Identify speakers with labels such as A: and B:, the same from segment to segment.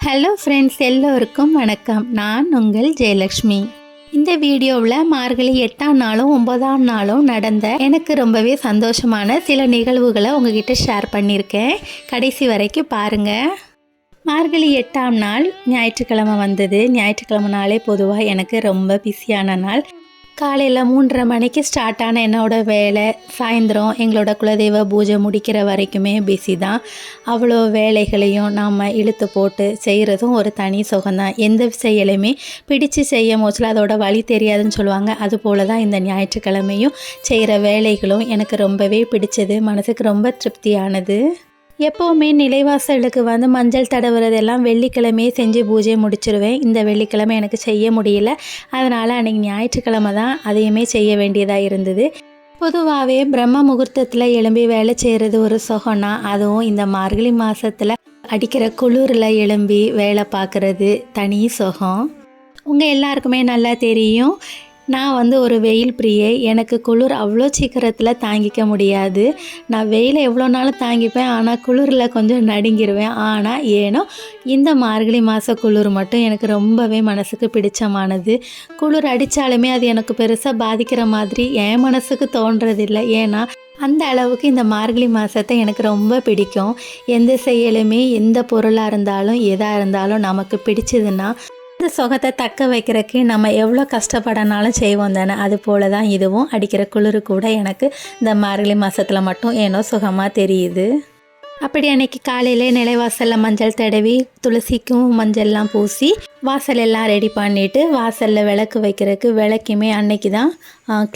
A: Hello friends, எல்லோருக்கும் வணக்கம். நான் உங்கள் ஜெயலக்ஷ்மி. இந்த வீடியோவில் மார்கழி 8ஆம் நாளும் 9ஆம் நாளும் நடந்த எனக்கு ரொம்பவே சந்தோஷமான சில நிகழ்வுகளை உங்ககிட்ட ஷேர் பண்ணியிருக்கேன். கடைசி வரைக்கும் பாருங்கள். மார்கழி 8ஆம் நாள் ஞாயிற்றுக்கிழமை வந்தது. ஞாயிற்றுக்கிழமை நாளே பொதுவாக எனக்கு ரொம்ப பிஸியான நாள். காலையில் 3:30 மணிக்கு ஸ்டார்ட் ஆன என்னோடய வேலை சாயந்தரம் எங்களோட குலதெய்வ பூஜை முடிக்கிற வரைக்குமே பிஸி தான். அவ்வளோ வேலைகளையும் நாம் இழுத்து போட்டு செய்கிறதும் ஒரு தனி சுகம்தான். எந்த செயலையுமே பிடிச்சு செய்ய மோச்சில் அதோட வழி தெரியாதுன்னு சொல்லுவாங்க. அதுபோல் தான் இந்த ஞாயிற்றுக்கிழமையும் செய்கிற வேலைகளும் எனக்கு ரொம்பவே பிடிச்சது. மனசுக்கு ரொம்ப திருப்தியானது. எப்போவுமே நிலைவாசலுக்கு மஞ்சள் தடவுறதெல்லாம் வெள்ளிக்கிழமையே செஞ்சு பூஜை முடிச்சிருவேன். இந்த வெள்ளிக்கிழமை எனக்கு செய்ய முடியல. அதனால் அன்றைக்கி ஞாயிற்றுக்கிழமை தான் அதையுமே செய்ய வேண்டியதாக இருந்தது. பொதுவாகவே பிரம்ம முகூர்த்தத்தில் எழும்பி வேலை செய்கிறது ஒரு சுகம்னா, அதுவும் இந்த மார்கழி மாதத்தில் அடிக்கிற குளிரில் எழும்பி வேலை பார்க்குறது தனி சுகம். உங்கள் எல்லாருக்குமே நல்லா தெரியும், நான் ஒரு வெயில் பிரியை. எனக்கு குளிர் அவ்வளோ சீக்கிரத்தில் தாங்கிக்க முடியாது. நான் வெயிலை எவ்வளோ நாளும் தாங்கிப்பேன், ஆனால் குளிரில் கொஞ்சம் நடுங்கிடுவேன். ஆனால் ஏனோ இந்த மார்கழி மாத குளிர் மட்டும் எனக்கு ரொம்பவே மனசுக்கு பிடிச்சமானது. குளிர் அடித்தாலுமே அது எனக்கு பெருசாக பாதிக்கிற மாதிரி என் மனசுக்கு தோன்றதில்லை. ஏன்னா அந்த அளவுக்கு இந்த மார்கழி மாதத்தை எனக்கு ரொம்ப பிடிக்கும். எந்த செயலுமே எந்த பொருளாக இருந்தாலும் எதாக இருந்தாலும் நமக்கு பிடிச்சதுன்னா இந்த சுகத்தை தக்க வைக்கிறதுக்கு நம்ம எவ்வளோ கஷ்டப்படனாலும் செய்வோம் தானே. அது போல தான் இதுவும். அடிக்கிற குளிர் கூட எனக்கு இந்த மார்கழி மாதத்தில் மட்டும் ஏனோ சுகமாக தெரியுது. அப்படி அன்றைக்கி காலையில் நிலைவாசலில் மஞ்சள் தடவி துளசிக்கும் மஞ்சள்லாம் பூசி வாசல் எல்லாம் ரெடி பண்ணிவிட்டு வாசலில் விளக்கு வைக்கிறதுக்கு விளக்குமே அன்னைக்கு தான்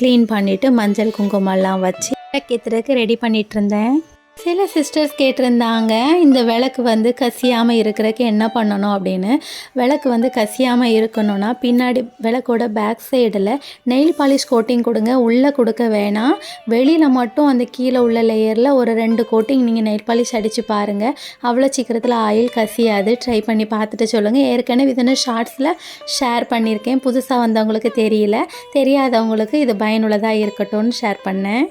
A: க்ளீன் பண்ணிவிட்டு மஞ்சள் குங்குமம்லாம் வச்சு விளக்கேற்றுறதுக்கு ரெடி பண்ணிகிட்டு இருந்தேன். சில சிஸ்டர்ஸ் கேட்டிருந்தாங்க, இந்த விளக்கு கசியாமல் இருக்கிறதுக்கு என்ன பண்ணணும் அப்படின்னு. விளக்கு கசியாமல் இருக்கணும்னா பின்னாடி விளக்கோட பேக் சைடில் நெயில் பாலிஷ் கோட்டிங் கொடுங்க. உள்ளே கொடுக்க வேணாம், வெளியில் மட்டும் அந்த கீழே உள்ள லேயரில் ஒரு 2 கோட்டிங் நீங்கள் நெயில் பாலிஷ் அடித்து பாருங்கள். அவ்வளோ சீக்கிரத்தில் ஆயில் கசியாது. ட்ரை பண்ணி பார்த்துட்டு சொல்லுங்கள். ஏற்கனவே இதனை ஷார்ட்ஸில் ஷேர் பண்ணியிருக்கேன். புதுசாக வந்தவங்களுக்கு தெரியல, தெரியாதவங்களுக்கு இது பயனுள்ளதாக இருக்கட்டும்னு ஷேர் பண்ணேன்.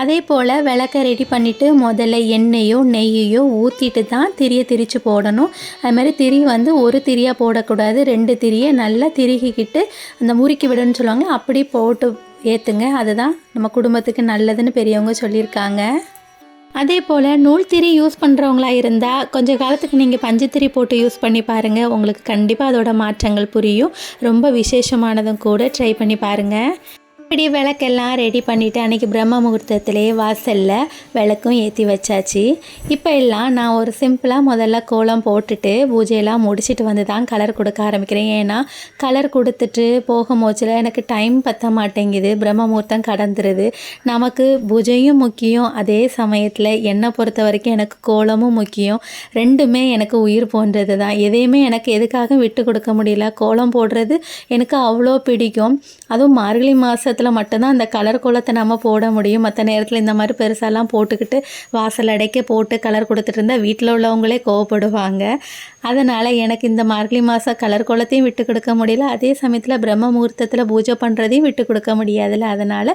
A: அதே போல் விளக்கை ரெடி பண்ணிவிட்டு முதல்ல எண்ணெயோ நெய்யையோ ஊற்றிட்டு தான் திரியை திரித்து போடணும். அது மாதிரி திரி ஒரு திரியாக போடக்கூடாது, 2 திரியை நல்லா திருகிக்கிட்டு அந்த முறுக்கி விடணும்னு சொல்லுவாங்க. அப்படி போட்டு ஏற்றுங்க. அதுதான் நம்ம குடும்பத்துக்கு நல்லதுன்னு பெரியவங்க சொல்லியிருக்காங்க. அதே போல் நூல் திரி யூஸ் பண்ணுறவங்களா இருந்தால் கொஞ்சம் காலத்துக்கு நீங்கள் பஞ்சுத்திரி போட்டு யூஸ் பண்ணி பாருங்கள். உங்களுக்கு கண்டிப்பாக அதோட மாற்றங்கள் புரியும். ரொம்ப விசேஷமானதும் கூட. ட்ரை பண்ணி பாருங்கள். இப்படி விளக்கெல்லாம் ரெடி பண்ணிவிட்டு அன்றைக்கி பிரம்ம முகூர்த்தத்திலே வாசலில் விளக்கும் ஏற்றி வச்சாச்சு. இப்போ எல்லாம் நான் ஒரு சிம்பிளாக முதல்ல கோலம் போட்டுட்டு பூஜையெல்லாம் முடிச்சுட்டு தான் கலர் கொடுக்க ஆரம்பிக்கிறேன். ஏன்னா கலர் கொடுத்துட்டு போகும்போச்சில் எனக்கு டைம் பற்ற மாட்டேங்குது. பிரம்ம முகூர்த்தம் கடந்துருது. நமக்கு பூஜையும் முக்கியம், அதே சமயத்தில் என்னை பொறுத்த வரைக்கும் எனக்கு கோலமும் முக்கியம். ரெண்டுமே எனக்கு உயிர் போன்றது தான். எதையுமே எனக்கு எதுக்காக விட்டு கொடுக்க முடியல. கோலம் போடுறது எனக்கு அவ்வளோ பிடிக்கும். அதுவும் மார்கழி மாதத்தில் மட்டும்தான் அந்த கலர் கோலத்தை நம்ம போட முடியும். மற்ற நேரத்தில் இந்த மாதிரி பெருசாலாம் போட்டுக்கிட்டு வாசல் அடைக்க போட்டு கலர் கொடுத்துட்டு இருந்தால் வீட்டில் உள்ளவங்களே கோவப்படுவாங்க. அதனால் எனக்கு இந்த மார்கழி மாதம் கலர் கோலத்தையும் விட்டு கொடுக்க முடியல, அதே சமயத்தில் பிரம்ம முகூர்த்தத்தில் பூஜை பண்ணுறதையும் விட்டு கொடுக்க முடியாதுல்ல. அதனால்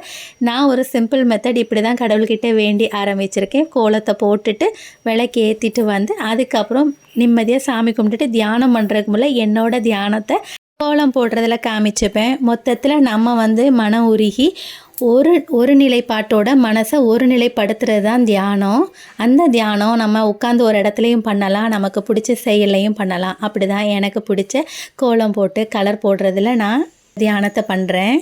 A: நான் ஒரு சிம்பிள் மெத்தட் இப்படி தான் கடவுள்கிட்ட வேண்டி ஆரம்பிச்சிருக்கேன். கோலத்தை போட்டுட்டு விளக்கு ஏற்றிட்டு அதுக்கப்புறம் நிம்மதியாக சாமி கும்பிட்டுட்டு தியானம் பண்ணுறதுக்கு முன்னே என்னோட தியானத்தை கோலம் போடுறதில் காமிச்சுப்பேன். மொத்தத்தில் நம்ம மனம் உருகி ஒரு நிலைப்பாட்டோட மனசை ஒரு நிலைப்படுத்துறது தான் தியானம். அந்த தியானம் நம்ம உட்காந்து ஒரு இடத்துலையும் பண்ணலாம், நமக்கு பிடிச்ச செயலையும் பண்ணலாம். அப்படி தான் எனக்கு பிடிச்ச கோலம் போட்டு கலர் போடுறதில் நான் தியானத்தை பண்ணுறேன்.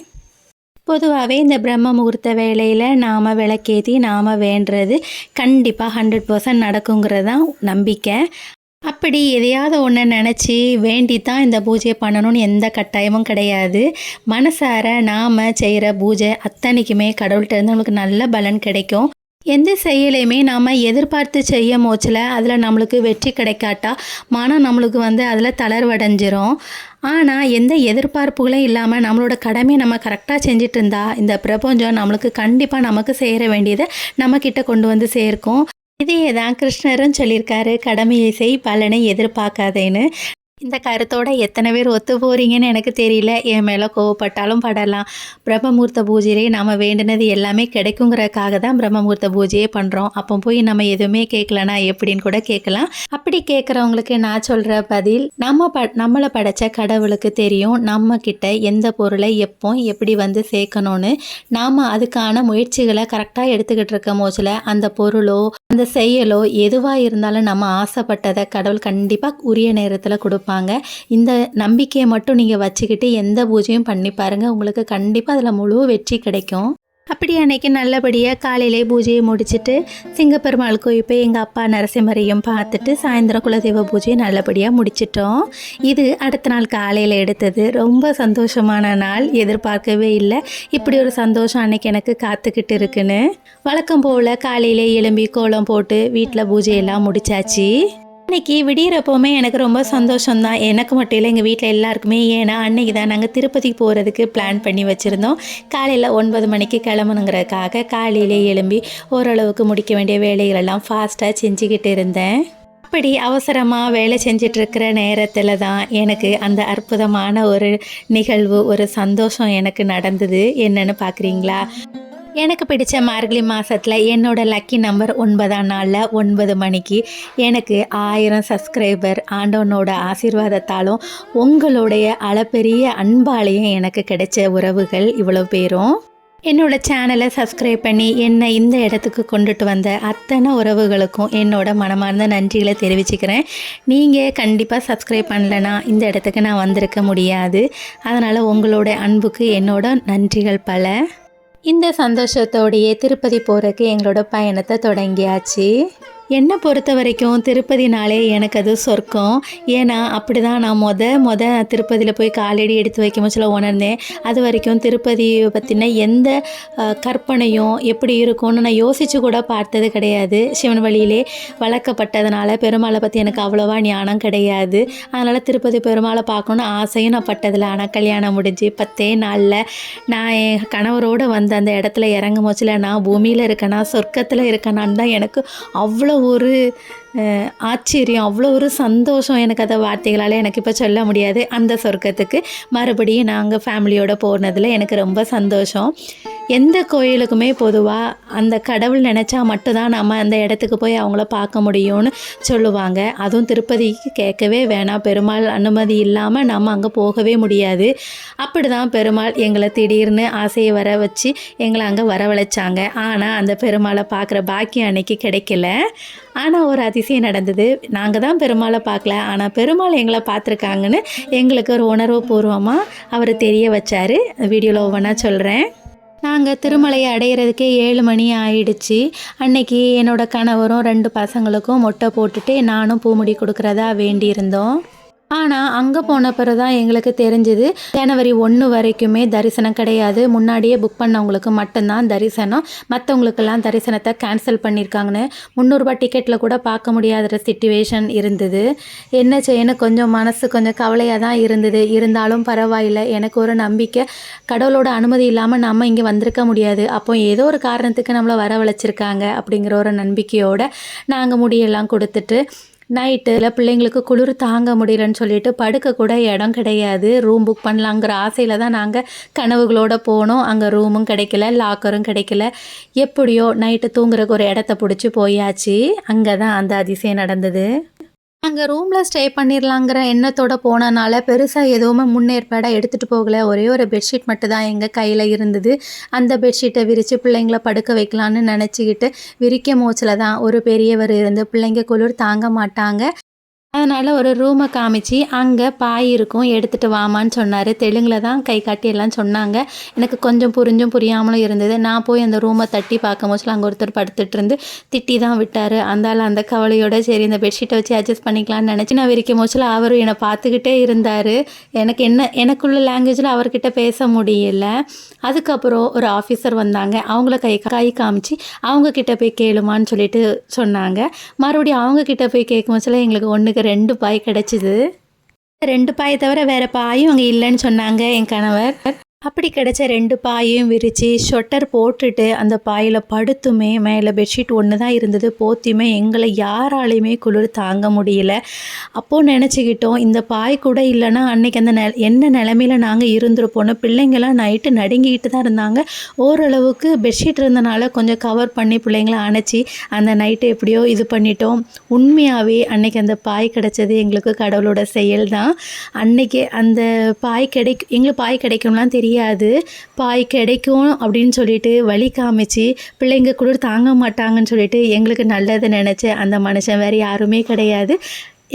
A: பொதுவாகவே இந்த பிரம்ம முகூர்த்த வேலையில் நாம் விளக்கேற்றி நாம் வேண்டுறது கண்டிப்பாக 100% நடக்குங்கிறது தான் நம்பிக்கை. அப்படி எதையாவது ஒன்று நினச்சி வேண்டி தான் இந்த பூஜையை பண்ணணும்னு எந்த கட்டாயமும் கிடையாது. மனசார நாம் செய்கிற பூஜை அத்தனைக்குமே கடவுள்கிட்ட இருந்து நம்மளுக்கு நல்ல பலன் கிடைக்கும். எந்த செயலையுமே நாம் எதிர்பார்த்து செய்ய மோச்சில் அதில் நம்மளுக்கு வெற்றி கிடைக்காட்டா மனம் நம்மளுக்கு அதில் தளர்வடைஞ்சிரும். ஆனால் எந்த எதிர்பார்ப்புகளும் இல்லாமல் நம்மளோட கடமையை நம்ம கரெக்டாக செஞ்சிட்டு இருந்தால் இந்த பிரபஞ்சம் நம்மளுக்கு கண்டிப்பாக நமக்கு சேர வேண்டியதை நம்மக்கிட்ட கொண்டு சேர்க்கும். இதே தான் கிருஷ்ணரும் சொல்லியிருக்காரு, கடமையை செய் பலனை எதிர்பார்க்காதேன்னு. இந்த கருத்தோட எத்தனை பேர் ஒத்து போகிறீங்கன்னு எனக்கு தெரியல. என் மேலே கோவப்பட்டாலும் படலாம். பிரம்மமுகூர்த்த பூஜையிலே நம்ம வேண்டினது எல்லாமே கிடைக்குங்கிறதுக்காக தான் பிரம்மமுகூர்த்த பூஜையே பண்ணுறோம். அப்போ போய் நம்ம எதுவுமே கேட்கலனா எப்படின்னு கூட கேட்கலாம். அப்படி கேட்குறவங்களுக்கு நான் சொல்கிற பதில், நம்மளை படைத்த கடவுளுக்கு தெரியும் நம்ம கிட்ட எந்த பொருளை எப்போ எப்படி வந்து சேர்க்கணும்னு. நாம் அதுக்கான முயற்சிகளை கரெக்டாக எடுத்துக்கிட்டு இருக்க போச்சில் அந்த பொருளோ அந்த செயலோ எதுவாக இருந்தாலும் நம்ம ஆசைப்பட்டதை கடவுள் கண்டிப்பாக உரிய நேரத்தில் கொடுப்பாங்க. இந்த நம்பிக்கையை மட்டும் நீங்கள் வச்சுக்கிட்டு எந்த பூஜையும் பண்ணி பாருங்கள், உங்களுக்கு கண்டிப்பாக அதில் முழு வெற்றி கிடைக்கும். அப்படி அன்னைக்கு நல்லபடியாக காலையிலே பூஜையை முடிச்சுட்டு சிங்கப்பெருமாள் கோயில் போய் எங்கள் அப்பா நரசிம்மரையும் பார்த்துட்டு சாயந்தரம் குலதெய்வ பூஜையை நல்லபடியாக முடிச்சிட்டோம். இது அடுத்த நாள் காலையில் எடுத்தது. ரொம்ப சந்தோஷமான நாள். எதிர்பார்க்கவே இல்லை இப்படி ஒரு சந்தோஷம் அன்னைக்கு எனக்கு காத்துக்கிட்டு இருக்குன்னு. வழக்கம் போல் காலையிலே எழும்பி கோலம் போட்டு வீட்டில் பூஜையெல்லாம் முடிச்சாச்சு. அன்றைக்கி விடியறப்போவுமே எனக்கு ரொம்ப சந்தோஷம்தான். எனக்கு மட்டும் இல்லை, எங்கள் வீட்டில் எல்லாருக்குமே. ஏன்னா அன்றைக்கி தான் நாங்கள் திருப்பதி போகிறதுக்கு பிளான் பண்ணி வச்சுருந்தோம். காலையில் 9 மணிக்கு கிளம்பணுங்கிறதுக்காக காலையிலே எழும்பி ஓரளவுக்கு முடிக்க வேண்டிய வேலைகளெல்லாம் ஃபாஸ்ட்டாக செஞ்சுக்கிட்டு இருந்தேன். அப்படி அவசரமாக வேலை செஞ்சிட்ருக்கிற நேரத்தில் தான் எனக்கு அந்த அற்புதமான ஒரு நிகழ்வு, ஒரு சந்தோஷம் எனக்கு நடந்தது. என்னன்னு பார்க்குறீங்களா? எனக்கு பிடிச்ச மார்கழி மாதத்தில் என்னோடய லக்கி நம்பர் 9ஆம் நாளில் 9 மணிக்கு எனக்கு 1000 சப்ஸ்கிரைபர் ஆண்டவனோட ஆசீர்வாதத்தாலும் உங்களுடைய அளப்பெரிய அன்பாலையும் எனக்கு கிடைச்ச உறவுகள் இவ்வளோ பேரும். என்னோடய சேனலை சப்ஸ்கிரைப் பண்ணி என்னை இந்த இடத்துக்கு கொண்டுட்டு வந்த அத்தனை உறவுகளுக்கும் என்னோட மனமார்ந்த நன்றிகளை தெரிவிச்சுக்கிறேன். நீங்கள் கண்டிப்பாக சப்ஸ்கிரைப் பண்ணலைன்னா இந்த இடத்துக்கு நான் வந்திருக்க முடியாது. அதனால் உங்களோட அன்புக்கு என்னோட நன்றிகள் பல. இந்த சந்தோஷத்தோடையே திருப்பதி போகிறதுக்கு எங்களோட பயணத்தை தொடங்கியாச்சு. என்னை பொறுத்த வரைக்கும் திருப்பதினாலே எனக்கு அது சொர்க்கம். ஏன்னா அப்படி தான் நான் திருப்பதியில் போய் காலடி எடுத்து வைக்கும் சொல்ல உணர்ந்தேன். அது வரைக்கும் திருப்பதியை பற்றின எந்த கற்பனையும் எப்படி இருக்கும்னு நான் யோசித்து கூட பார்த்தது கிடையாது. சிவன் வழியிலே வளர்க்கப்பட்டதுனால பெருமாளை பற்றி எனக்கு அவ்வளோவா ஞானம் கிடையாது. அதனால் திருப்பதி பெருமாளை பார்க்கணுன்னு ஆசையும் நான் பட்டதில்லை. ஆனால் கல்யாணம் முடிஞ்சு 10 நாளில் நான் என் கணவரோடு வந்து அந்த இடத்துல இறங்கும் போச்சில் நான் பூமியில் இருக்கேனா சொர்க்கத்தில் இருக்கேனான்னு தான் எனக்கு அவ்வளோ ஒரு ஆச்சரியம், அவ்வளோ ஒரு சந்தோஷம். எனக்கு அதை வார்த்தைகளால் எனக்கு இப்போ சொல்ல முடியாது. அந்த சொர்க்கத்துக்கு மறுபடியும் நாங்கள் ஃபேமிலியோடு போனதில் எனக்கு ரொம்ப சந்தோஷம். எந்த கோயிலுக்குமே பொதுவாக அந்த கடவுள் நினச்சா மட்டும்தான் நம்ம அந்த இடத்துக்கு போய் அவங்கள பார்க்க முடியும்னு சொல்லுவாங்க. அதுவும் திருப்பதிக்கு கேட்கவே வேணாம். பெருமாள் அனுமதி இல்லாமல் நம்ம அங்கே போகவே முடியாது. அப்படி தான் பெருமாள் எங்களை திடீர்னு ஆசையை வர வச்சு எங்களை அங்கே வரவழைச்சாங்க. ஆனால் அந்த பெருமாளை பார்க்குற பாக்கியம் அன்னைக்கு கிடைக்கல. ஆனால் ஒரு அதிசயம் நடந்தது. நாங்கள் தான் பெருமாளை பார்க்கல, ஆனால் பெருமாள் எங்களை பார்த்துருக்காங்கன்னு எங்களுக்கு ஒரு உணர்வு பூர்வமாக அவர் தெரிய வச்சார். வீடியோவில் ஒவ்வொன்றா சொல்கிறேன். நாங்கள் திருமலையை அடையிறதுக்கே 7 மணி ஆயிடுச்சு. அன்னைக்கு என்னோடய கணவரும் 2 பசங்களுக்கும் மொட்டை போட்டுட்டு நானும் பூமுடி கொடுக்குறதா வேண்டியிருந்தோம். ஆனால் அங்கே போன பிறகு தான் எங்களுக்கு தெரிஞ்சுது ஜனவரி 1 வரைக்குமே தரிசனம் கிடையாது. முன்னாடியே புக் பண்ணவங்களுக்கு மட்டும்தான் தரிசனம், மற்றவங்களுக்கெல்லாம் தரிசனத்தை கேன்சல் பண்ணியிருக்காங்கன்னு. 300 ரூபாய் டிக்கெட்டில் கூட பார்க்க முடியாத சிச்சுவேஷன் இருந்தது. என்ன செய்யணும், கொஞ்சம் மனசு கொஞ்சம் கவலையாக தான் இருந்தது. இருந்தாலும் பரவாயில்லை, எனக்கு ஒரு நம்பிக்கை, கடவுளோட அனுமதி இல்லாமல் நம்ம இங்கே வந்திருக்க முடியாது. அப்போ ஏதோ ஒரு காரணத்துக்கு நம்மளை வரவழைச்சிருக்காங்க அப்படிங்கிற ஒரு நம்பிக்கையோடு நாங்கள் முடியெல்லாம் கொடுத்துட்டு நைட்டில் பிள்ளைங்களுக்கு குளிர் தாங்க முடியலன்னு சொல்லிட்டு படுக்க கூட இடம் கிடையாது. ரூம் புக் பண்ணலாங்கிற ஆசையில் தான் நாங்கள் கனவுகளோடு போனோம். அங்கே ரூமும் கிடைக்கல, லாக்கரும் கிடைக்கல. எப்படியோ நைட்டு தூங்குறதுக்கு ஒரு இடத்த பிடிச்சி போயாச்சு. அங்கே தான் அந்த அதிசயம் நடந்தது. அங்கே ரூமில் ஸ்டே பண்ணிடலாங்கிற எண்ணத்தோடு போனனால பெருசாக எதுவுமே முன்னேற்பாடாக எடுத்துகிட்டு போகலை. ஒரே ஒரு பெட்ஷீட் மட்டும் தான் எங்கள் கையில் இருந்தது. அந்த பெட்ஷீட்டை விரித்து பிள்ளைங்கள படுக்க வைக்கலான்னு நினச்சிக்கிட்டு விரிக்க மோச்சில் தான் ஒரு பெரியவர் இருந்து பிள்ளைங்க குளிர் தாங்க மாட்டாங்க, அதனால் ஒரு ரூமை காமிச்சு அங்கே பாய் இருக்கும் எடுத்துகிட்டு வாமான்னு சொன்னார். தெலுங்கில் தான் கை காட்டி எல்லாம் சொன்னாங்க. எனக்கு கொஞ்சம் புரிஞ்சும் புரியாமலும் இருந்தது. நான் போய் அந்த ரூமை தட்டி பார்க்கும் போது அங்கே ஒருத்தர் படுத்துட்டு இருந்து திட்டி தான் விட்டார். அந்த கவலையோட சரி இந்த பெட்ஷீட்டை வச்சு அட்ஜஸ்ட் பண்ணிக்கலான்னு நினச்சி நான் விரிக்கும் போச்சில் அவரும் என்னை பார்த்துக்கிட்டே இருந்தார். எனக்குள்ள லாங்குவேஜில் அவர்கிட்ட பேச முடியல. அதுக்கப்புறம் ஒரு ஆஃபீஸர் வந்தாங்க. அவங்கள கை காமிச்சு அவங்கக்கிட்ட போய் கேளுமான்னு சொல்லிட்டு சொன்னாங்க. மறுபடியும் அவங்கக்கிட்ட போய் கேட்கும் போச்சில் எங்களுக்கு 1க்கு 2 பாய் கிடச்சிது. 2 பாயை தவிர வேறு பாயும் அங்கே இல்லைன்னு சொன்னாங்க என் கணவர். அப்படி கிடைச்ச 2 பாயையும் விரித்து ஸ்வெட்டர் போட்டுட்டு அந்த பாயில் படுத்துமே மேலே பெட்ஷீட் ஒன்று தான் இருந்தது. போத்தியுமே எங்களை யாராலையுமே குளிர் தாங்க முடியல. அப்போது நினச்சிக்கிட்டோம், இந்த பாய் கூட இல்லைன்னா அன்றைக்கி அந்த என்ன நிலமையில நாங்கள் இருந்திருப்போன்னு. பிள்ளைங்களாம் நைட்டு நடுங்கிக்கிட்டு தான் இருந்தாங்க. ஓரளவுக்கு பெட்ஷீட் இருந்தனால கொஞ்சம் கவர் பண்ணி பிள்ளைங்கள அணைச்சி அந்த நைட்டு எப்படியோ இது பண்ணிட்டோம். உண்மையாகவே அன்றைக்கி அந்த பாய் கிடச்சது எங்களுக்கு கடவுளோட செயல் தான். அன்றைக்கி அந்த பாய் எங்களுக்கு பாய் கிடைக்கும்லாம் தெரியாது. பாய் கிடைக்கும் அப்படின்னு சொல்லிட்டு வழி காமிச்சு பிள்ளைங்க குளிர் தாங்க மாட்டாங்கன்னு சொல்லிட்டு எங்களுக்கு நல்லது நினச்ச அந்த மனுஷன் வேறு யாருமே கிடையாது.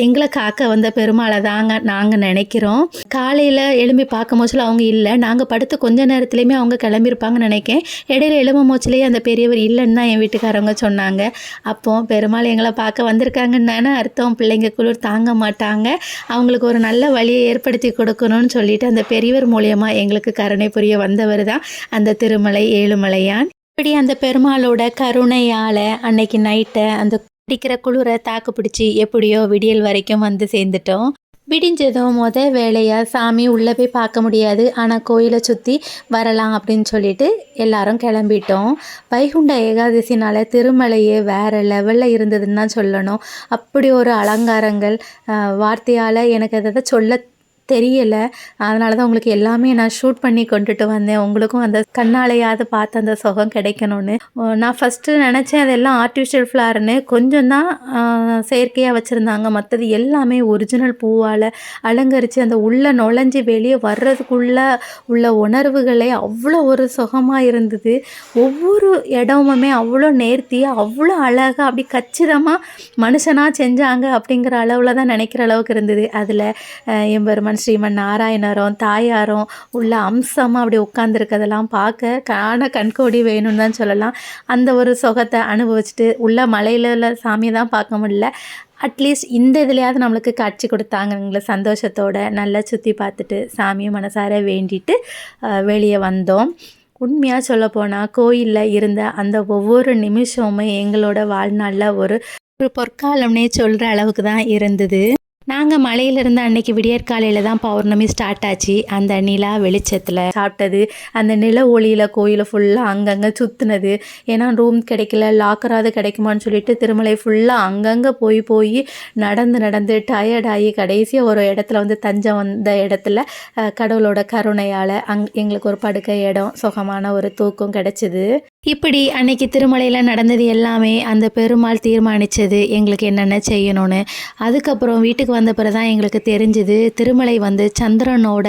A: எங்களை காக்க வந்த பெருமாளை தாங்க நாங்கள் நினைக்கிறோம். காலையில் எழும்பி பார்க்கும் போச்சில் அவங்க இல்லை. நாங்கள் படுத்து கொஞ்ச நேரத்துலையுமே அவங்க கிளம்பியிருப்பாங்கன்னு நினைக்கேன். இடையில எழும்பும் போச்சிலேயே அந்த பெரியவர் இல்லைன்னு தான் என் வீட்டுக்காரவங்க சொன்னாங்க. அப்போது பெருமாள் எங்களை பார்க்க வந்திருக்காங்கன்னு அர்த்தம். பிள்ளைங்க குளிர் தாங்க மாட்டாங்க, அவங்களுக்கு ஒரு நல்ல வழியை ஏற்படுத்தி கொடுக்கணும்னு சொல்லிட்டு அந்த பெரியவர் மூலியமாக எங்களுக்கு கருணை புரிய வந்தவர் தான் அந்த திருமலை ஏழுமலையான். இப்படி அந்த பெருமாளோட கருணையால் அன்னைக்கு நைட்டை அந்த அடிக்கிற குளிரை தாக்கு பிடிச்சி எப்படியோ விடியல் வரைக்கும் வந்து சேர்ந்துட்டோம். விடிஞ்சதும் வேலையாக சாமி உள்ளே போய் பார்க்க முடியாது, ஆனால் கோயிலை சுற்றி வரலாம் அப்படின்னு சொல்லிட்டு எல்லாரும் கிளம்பிட்டோம். வைகுண்ட ஏகாதசினால் திருமலையே வேறு லெவலில் இருந்ததுன்னு தான் சொல்லணும். அப்படி ஒரு அலங்காரங்கள் வார்த்தையால் எனக்கு அதை சொல்ல தெரியலை. அதனால தான் உங்களுக்கு எல்லாமே நான் ஷூட் பண்ணி கொண்டுட்டு வந்தேன். உங்களுக்கும் அந்த கண்ணாலையாவது பார்த்து அந்த சுகம் கிடைக்கணும்னு. நான் ஃபஸ்ட்டு நினச்சேன் அதெல்லாம் ஆர்டிஃபிஷியல் ஃப்ளார்னு. கொஞ்சம் தான் செயற்கையாக வச்சுருந்தாங்க, மற்றது எல்லாமே ஒரிஜினல் பூவால் அலங்கரித்து அந்த உள்ளே நுழைஞ்சி வெளியே வர்றதுக்குள்ளே உள்ள உணர்வுகளே அவ்வளோ ஒரு சுகமாக இருந்தது. ஒவ்வொரு இடமுமே அவ்வளோ நேர்த்தியாக அவ்வளோ அழகாக அப்படி கச்சிதமாக மனுஷனாக செஞ்சாங்க அப்படிங்கிற அளவில் தான் நினைக்கிற அளவுக்கு இருந்தது. அதில் எம்பெருமான் ஸ்ரீமன் நாராயணரும் தாயாரும் உள்ள அம்சமாக அப்படி உட்காந்துருக்கதெல்லாம் பார்க்க கண்கோடி வேணும்னு தான் சொல்லலாம். அந்த ஒரு சுகத்தை அனுபவிச்சுட்டு உள்ள மலையில் சாமியை தான் பார்க்க முடியல, அட்லீஸ்ட் இந்த இதுலையாவது நம்மளுக்கு காட்சி கொடுத்தாங்கங்கள சந்தோஷத்தோடு நல்லா சுற்றி பார்த்துட்டு சாமியும் மனசார வேண்டிட்டு வெளியே வந்தோம். உண்மையாக சொல்லப்போனால் கோயிலில் இருந்த அந்த ஒவ்வொரு நிமிஷமுமே எங்களோட வாழ்நாளில் ஒரு பொற்காலம்னே சொல்கிற அளவுக்கு தான் இருந்தது. நாங்கள் மலையிலிருந்து அன்னைக்கு விடியற்காலையில் தான் பௌர்ணமி ஸ்டார்ட் ஆச்சு. அந்த நிலா வெளிச்சத்தில் சாப்பிட்டது, அந்த நில ஒளியில் கோயிலை ஃபுல்லாக அங்கங்கே சுற்றுனது. ஏன்னா ரூம் கிடைக்கல, லாக்கராது கிடைக்குமான்னு சொல்லிட்டு திருமலை ஃபுல்லாக அங்கங்கே போய் நடந்து டயர்டாகி கடைசியாக ஒரு இடத்துல வந்து தஞ்சம் வந்த இடத்துல கடவுளோட கருணையால் எங்களுக்கு ஒரு படுக்கை இடம், சுகமான ஒரு தூக்கம் கிடச்சிது. இப்படி அன்னைக்கு திருமலையில் நடந்தது எல்லாமே அந்த பெருமாள் தீர்மானித்தது எங்களுக்கு என்னென்ன செய்யணும்னு. அதுக்கப்புறம் வீட்டுக்கு வந்த பிறகு தான் எங்களுக்கு தெரிஞ்சுது, திருமலை வந்து சந்திரனோட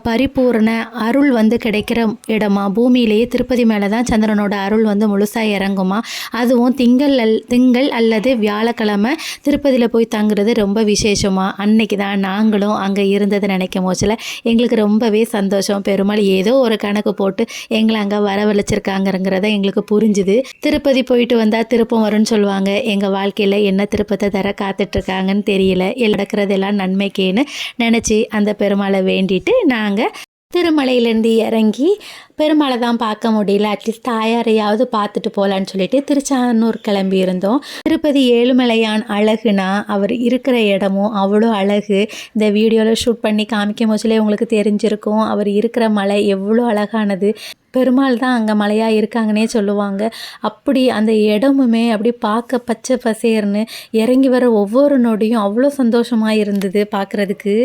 A: பரிபூர்ண அருள் வந்து கிடைக்கிற இடமா. பூமியிலேயே திருப்பதி மேலே தான் சந்திரனோட அருள் வந்து முழுசாக இறங்குமா. அதுவும் திங்கள் அல்லது வியாழக்கிழமை திருப்பதியில் போய் தங்குறது ரொம்ப விசேஷமாக. அன்னைக்கு தான் நாங்களும் அங்கே இருந்தது நினைக்கும் போச்சில் எங்களுக்கு ரொம்பவே சந்தோஷம். பெருமாள் ஏதோ ஒரு கணக்கு போட்டு எங்களை அங்கே வரவழைச்சிருக்காங்கிறத எங்களுக்கு புரிஞ்சுது. திருப்பதி போயிட்டு வந்தால் திருப்பம் வரும்னு சொல்லுவாங்க. எங்கள் வாழ்க்கையில் என்ன திருப்பத்தை தர காத்துட்ருக்காங்கன்னு தெரியல. நடக்கிறதெல்லாம் நன்மைக்கேன்னு நினச்சி அந்த பெருமாளை வேண்டிட்டு நாங்கள் திருமலையிலேருந்து இறங்கி பெருமாளை தான் பார்க்க முடியல, அட்லீஸ்ட் தாயாரையாவது பார்த்துட்டு போகலான்னு சொல்லிட்டு திருச்சானூர் கிளம்பி இருந்தோம். திருப்பதி ஏழுமலையான் அழகுனா அவர் இருக்கிற இடமும் அவ்வளோ அழகு. இந்த வீடியோவில் ஷூட் பண்ணி காமிக்கும் போச்சுலே உங்களுக்கு தெரிஞ்சிருக்கும் அவர் இருக்கிற மலை எவ்வளோ அழகானது. பெருமாள் தான் அங்கே மலையாக இருக்காங்கன்னே சொல்லுவாங்க. அப்படி அந்த இடமுமே அப்படி பார்க்க பச்சை பசேர்னு இறங்கி வர ஒவ்வொரு நொடியும் அவ்வளோ சந்தோஷமாக இருந்தது பார்க்குறதுக்கு.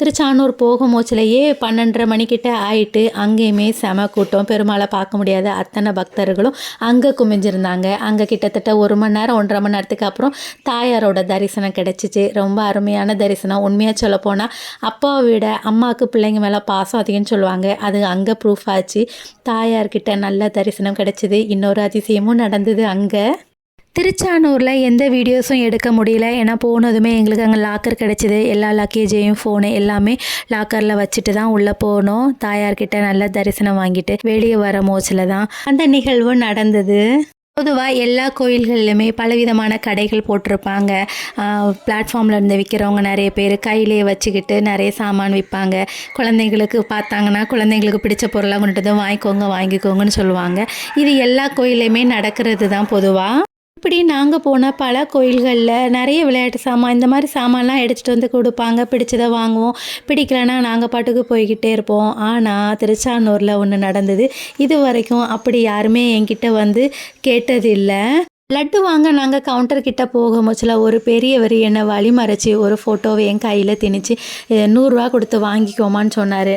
A: திருச்சானூர் போகும் போச்சிலேயே 12:30 மணிக்கிட்ட ஆயிட்டு அங்கேயுமே செம கூட்டம். பெருமாளை பார்க்க முடியாத அத்தனை பக்தர்களும் அங்கே குமிஞ்சிருந்தாங்க. அங்கே கிட்டத்தட்ட 1 மணி நேரம் 1.5 மணி நேரத்துக்கு அப்புறம் தாயாரோட தரிசனம் கிடச்சிச்சு. ரொம்ப அருமையான தரிசனம். உண்மையாக சொல்லப்போனால் அப்பாவை விட அம்மாவுக்கு பிள்ளைங்க மேலே பாசம் அதிகம்னு சொல்லுவாங்க. அது அங்கே ப்ரூஃப் ஆச்சு. தாயார்கிட்ட நல்ல தரிசனம் கிடச்சிது. இன்னொரு அதிசயமும் நடந்தது. அங்கே திருச்சானூரில் எந்த வீடியோஸும் எடுக்க முடியல. ஏன்னா போனதுமே எங்களுக்கு அங்கே லாக்கர் கிடச்சிது. எல்லா லக்கேஜையும் ஃபோனு எல்லாமே லாக்கரில் வச்சுட்டு தான் உள்ளே போனோம். தாயார்கிட்ட நல்ல தரிசனம் வாங்கிட்டு வெளியே வர மோச்சில் தான் அந்த நிகழ்வு நடந்தது. பொதுவாக எல்லா கோயில்கள்லையுமே பலவிதமான கடைகள் போட்டிருப்பாங்க. பிளாட்ஃபார்மில் இருந்து விற்கிறவங்க நிறைய பேர் கையிலே வச்சுக்கிட்டு நிறைய சாமான் விற்பாங்க. குழந்தைங்களுக்கு பார்த்தாங்கன்னா குழந்தைங்களுக்கு பிடிச்ச பொருளாக கொண்டுட்டு வாங்கிக்கோங்கன்னு சொல்லுவாங்க. இது எல்லா கோயிலையுமே நடக்கிறது தான் பொதுவாக. இப்படி நாங்கள் போன பல கோயில்களில் நிறைய விளையாட்டு சாமான் இந்த மாதிரி சாமான்லாம் எடுத்துகிட்டு வந்து கொடுப்பாங்க. பிடிச்சதை வாங்குவோம், பிடிக்கலன்னா நாங்கள் பாட்டுக்கு போய்கிட்டே இருப்போம். ஆனால் திருச்சானூரில் ஒன்று நடந்தது. இது வரைக்கும் அப்படி யாருமே என்கிட்ட வந்து கேட்டதில்லை. லட்டு வாங்க நாங்கள் கவுண்டர்கிட்ட போகும்போதுல ஒரு பெரியவர் என்னை வழிமறைச்சி ஒரு ஃபோட்டோவை என் கையில் திணிச்சு 100 ரூபா கொடுத்து வாங்கிக்கோமான்னு சொன்னார்.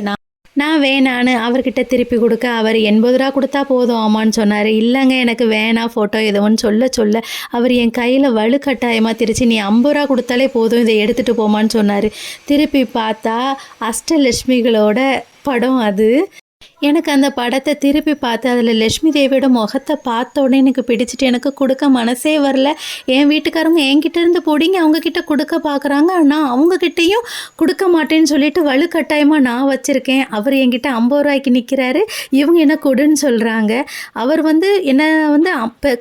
A: நான் வேணான்னு அவர்கிட்ட திருப்பி கொடுக்க அவர் 80 ரூபா கொடுத்தா போதும் ஆமான்னு சொன்னார். இல்லைங்க எனக்கு வேணாம் ஃபோட்டோ எதுவும் சொல்ல அவர் என் கையில் வலுக்கட்டாயமாக திருச்சி நீ 50 ரூபா கொடுத்தாலே போதும் இதை எடுத்துகிட்டு போமான்னு சொன்னார். திருப்பி பார்த்தா அஷ்டலட்சுமிகளோட படம் அது. எனக்கு அந்த படத்தை திருப்பி பார்த்து அதில் லட்சுமி தேவியோட முகத்தை பார்த்த உடனே எனக்கு பிடிச்சிட்டு எனக்கு கொடுக்க மனசே வரல. என் வீட்டுக்காரங்க என்கிட்ட இருந்து பிடிங்க அவங்கக்கிட்ட கொடுக்க பார்க்குறாங்க. ஆனால் அவங்கக்கிட்டேயும் கொடுக்க மாட்டேன்னு சொல்லிட்டு வலுக்கட்டாயமாக நான் வச்சுருக்கேன். அவர் என்கிட்ட 50 ரூபாய்க்கு நிற்கிறாரு, இவங்க என்ன கொடுன்னு சொல்கிறாங்க. அவர் வந்து என்ன வந்து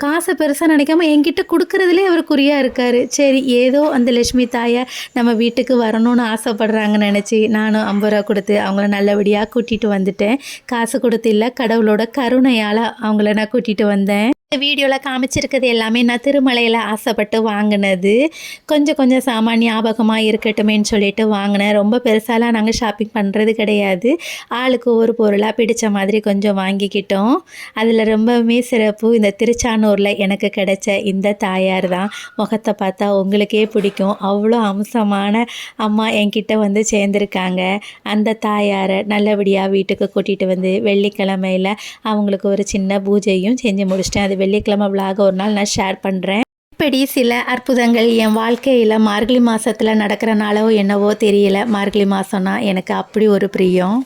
A: காசை பெருசாக நினைக்காம என்கிட்ட கொடுக்குறதுலே அவர் குறியாக இருக்கார். சரி ஏதோ அந்த லட்சுமி தாயை நம்ம வீட்டுக்கு வரணும்னு ஆசைப்படுறாங்கன்னு நினச்சி நானும் 50 ரூபா கொடுத்து அவங்கள நல்லபடியாக கூட்டிகிட்டு வந்துட்டேன். காசு கொடுத்து இல்லை, கடவுளோட கருணையால் அவங்கள நான் கூட்டிகிட்டு வந்தேன். இந்த வீடியோவில் காமிச்சிருக்கிறது எல்லாமே நான் திருமலையில் ஆசைப்பட்டு வாங்கினது. கொஞ்சம் சாமான் ஞாபகமாக இருக்கட்டுமேன்னு சொல்லிட்டு வாங்கினேன். ரொம்ப பெருசாலாம் நாங்கள் ஷாப்பிங் பண்ணுறது கிடையாது. ஆளுக்கு ஒரு பொருளாக பிடிச்ச மாதிரி கொஞ்சம் வாங்கிக்கிட்டோம். அதில் ரொம்பவுமே சிறப்பு இந்த திருச்சானூரில் எனக்கு கிடைச்ச இந்த தாயார் தான். முகத்தை பார்த்தா உங்களுக்கே பிடிக்கும். அவ்வளோ அம்சமான அம்மா என்கிட்ட வந்து சேர்ந்துருக்காங்க. அந்த தாயாரை நல்லபடியாக வீட்டுக்கு கூட்டிகிட்டு வந்து வெள்ளிக்கிழமையில் அவங்களுக்கு ஒரு சின்ன பூஜையும் செஞ்சு முடிச்சிட்டேன். அது வெள்ளிக்கிழமை விலாக ஒரு நாள் நான் ஷேர் பண்ணுறேன். இப்படி சில அற்புதங்கள் என் வாழ்க்கையில் மார்கழி மாதத்தில் நடக்கிறனாலோ என்னவோ தெரியல. மார்கழி மாதம்னா எனக்கு அப்படி ஒரு பிரியம்.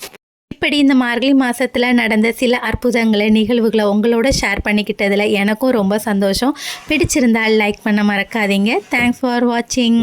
A: இப்படி இந்த மார்கழி மாதத்தில் நடந்த சில அற்புதங்களை நிகழ்வுகளை உங்களோட ஷேர் பண்ணிக்கிட்டதில் எனக்கும் ரொம்ப சந்தோஷம். பிடிச்சிருந்தால் லைக் பண்ண மறக்காதீங்க. தேங்க்ஸ் ஃபார் வாட்சிங்.